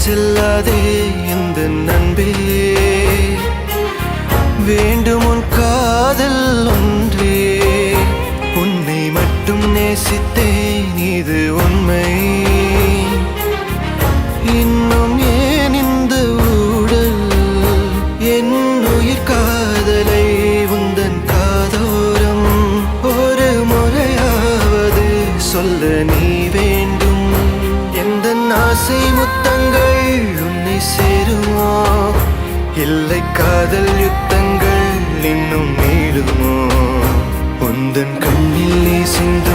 செல்லாதே எந்த நண்பே, வேண்டும் உன் காதல் ஒன்றே. உன்னை மட்டும் நேசித்தேன், இது உண்மை. இன்னும் ஏன் இந்த ஊடல்? என் உயிர் காதலை உந்தன் காதோரம் ஒரு முறையாவது சொல்ல நீ வேண்டும். எந்த ஆசை முத்தங்கள் உன்னை சேருமோ, இல்லை காதல் யுத்தங்கள் இன்னும் நீளுமோ? உந்தன் கண்ணில் நீ சிந்து